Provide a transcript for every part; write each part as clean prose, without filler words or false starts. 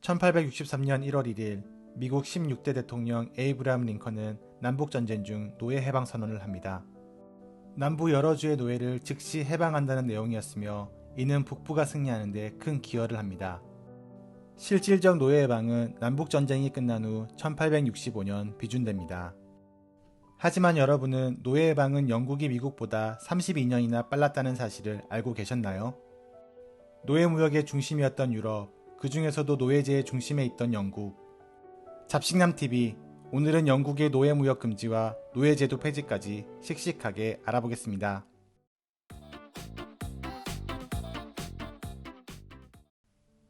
1863년 1월 1일 미국 16대 대통령 에이브라함 링컨은 남북전쟁 중 노예 해방 선언을 합니다. 남부 여러 주의 노예를 즉시 해방한다는 내용이었으며 이는 북부가 승리하는 데 큰 기여를 합니다. 실질적 노예 해방은 남북전쟁이 끝난 후 1865년 비준됩니다. 하지만 여러분은 노예 해방은 영국이 미국보다 32년이나 빨랐다는 사실을 알고 계셨나요? 노예 무역의 중심이었던 유럽, 그 중에서도 노예제의 중심에 있던 영국. 잡식남TV, 오늘은 영국의 노예 무역 금지와 노예제도 폐지까지 씩씩하게 알아보겠습니다.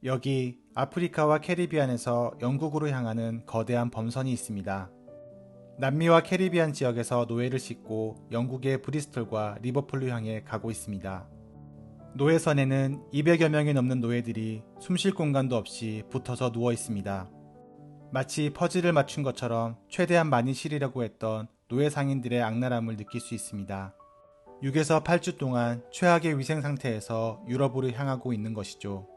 여기 아프리카와 캐리비안에서 영국으로 향하는 거대한 범선이 있습니다. 남미와 캐리비안 지역에서 노예를 싣고 영국의 브리스톨과 리버풀로 향해 가고 있습니다. 노예선에는 200여 명이 넘는 노예들이 숨쉴 공간도 없이 붙어서 누워 있습니다. 마치 퍼즐을 맞춘 것처럼 최대한 많이 실으려고 했던 노예 상인들의 악랄함을 느낄 수 있습니다. 6에서 8주 동안 최악의 위생 상태에서 유럽으로 향하고 있는 것이죠.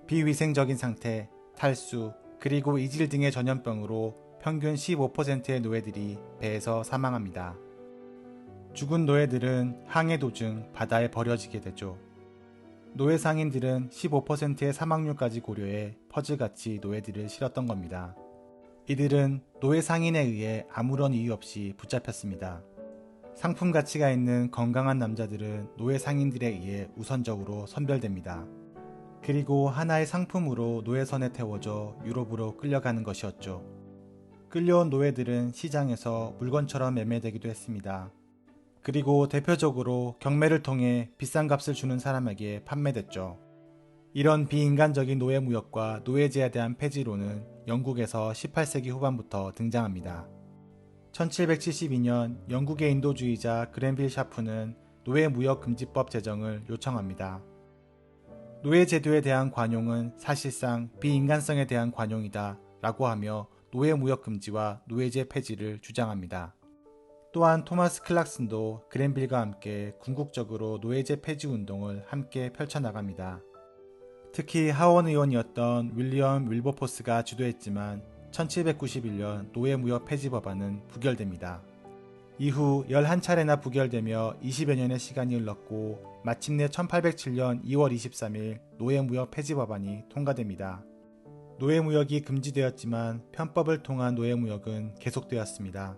비위생적인 상태, 탈수, 그리고 이질 등의 전염병으로 평균 15%의 노예들이 배에서 사망합니다. 죽은 노예들은 항해 도중 바다에 버려지게 되죠. 노예 상인들은 15%의 사망률까지 고려해 퍼즐같이 노예들을 실었던 겁니다. 이들은 노예 상인에 의해 아무런 이유 없이 붙잡혔습니다. 상품 가치가 있는 건강한 남자들은 노예 상인들에 의해 우선적으로 선별됩니다. 그리고 하나의 상품으로 노예선에 태워져 유럽으로 끌려가는 것이었죠. 끌려온 노예들은 시장에서 물건처럼 매매되기도 했습니다. 그리고 대표적으로 경매를 통해 비싼 값을 주는 사람에게 판매됐죠. 이런 비인간적인 노예 무역과 노예제에 대한 폐지론은 영국에서 18세기 후반부터 등장합니다. 1772년 영국의 인도주의자 그랜빌 샤프는 노예 무역 금지법 제정을 요청합니다. 노예 제도에 대한 관용은 사실상 비인간성에 대한 관용이다 라고 하며 노예 무역 금지와 노예제 폐지를 주장합니다. 또한 토마스 클락슨도 그랜빌과 함께 궁극적으로 노예제 폐지 운동을 함께 펼쳐나갑니다. 특히 하원 의원이었던 윌리엄 윌버포스가 주도했지만 1791년 노예 무역 폐지 법안은 부결됩니다. 이후 11차례나 부결되며 20여 년의 시간이 흘렀고 마침내 1807년 2월 23일 노예 무역 폐지 법안이 통과됩니다. 노예 무역이 금지되었지만 편법을 통한 노예 무역은 계속되었습니다.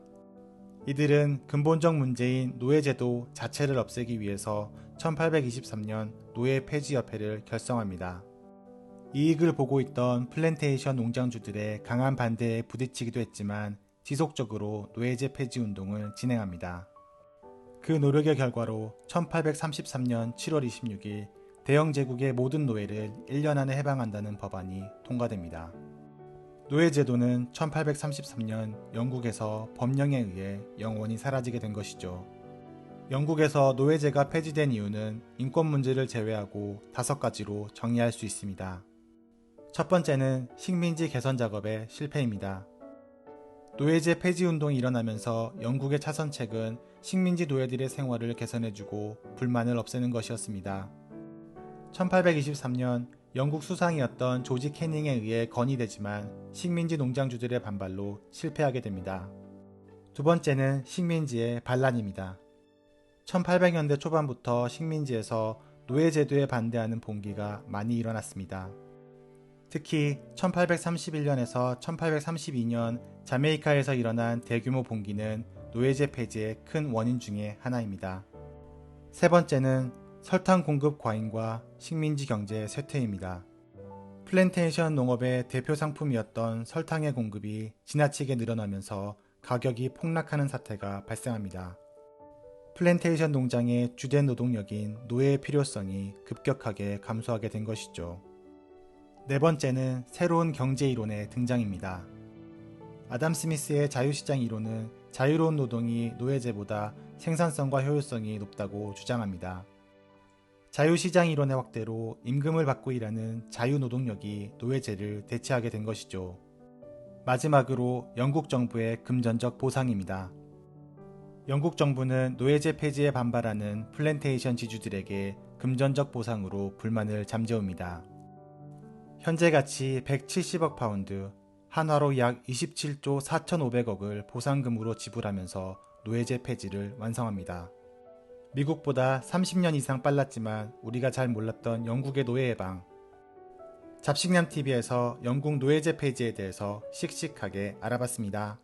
이들은 근본적 문제인 노예제도 자체를 없애기 위해서 1823년 노예 폐지협회를 결성합니다. 이익을 보고 있던 플랜테이션 농장주들의 강한 반대에 부딪히기도 했지만 지속적으로 노예제 폐지 운동을 진행합니다. 그 노력의 결과로 1833년 7월 26일 대영 제국의 모든 노예를 1년 안에 해방한다는 법안이 통과됩니다. 노예제도는 1833년 영국에서 법령에 의해 영원히 사라지게 된 것이죠. 영국에서 노예제가 폐지된 이유는 인권 문제를 제외하고 5가지로 정리할 수 있습니다. 첫 번째는 식민지 개선 작업의 실패입니다. 노예제 폐지 운동이 일어나면서 영국의 차선책은 식민지 노예들의 생활을 개선해주고 불만을 없애는 것이었습니다. 1823년 영국 수상이었던 조지 캐닝에 의해 건의되지만 식민지 농장주들의 반발로 실패하게 됩니다. 두 번째는 식민지의 반란입니다. 1800년대 초반부터 식민지에서 노예제도에 반대하는 봉기가 많이 일어났습니다. 특히 1831년에서 1832년 자메이카에서 일어난 대규모 봉기는 노예제 폐지의 큰 원인 중에 하나입니다. 세 번째는 설탕 공급 과잉과 식민지 경제 쇠퇴입니다. 플랜테이션 농업의 대표 상품이었던 설탕의 공급이 지나치게 늘어나면서 가격이 폭락하는 사태가 발생합니다. 플랜테이션 농장의 주된 노동력인 노예의 필요성이 급격하게 감소하게 된 것이죠. 네 번째는 새로운 경제 이론의 등장입니다. 아담 스미스의 자유시장 이론은 자유로운 노동이 노예제보다 생산성과 효율성이 높다고 주장합니다. 자유시장 이론의 확대로 임금을 받고 일하는 자유노동력이 노예제를 대체하게 된 것이죠. 마지막으로 영국 정부의 금전적 보상입니다. 영국 정부는 노예제 폐지에 반발하는 플랜테이션 지주들에게 금전적 보상으로 불만을 잠재웁니다. 현재 가치 170억 파운드, 한화로 약 27조 4,500억을 보상금으로 지불하면서 노예제 폐지를 완성합니다. 미국보다 30년 이상 빨랐지만 우리가 잘 몰랐던 영국의 노예 해방. 잡식남TV에서 영국 노예제 폐지에 대해서 씩씩하게 알아봤습니다.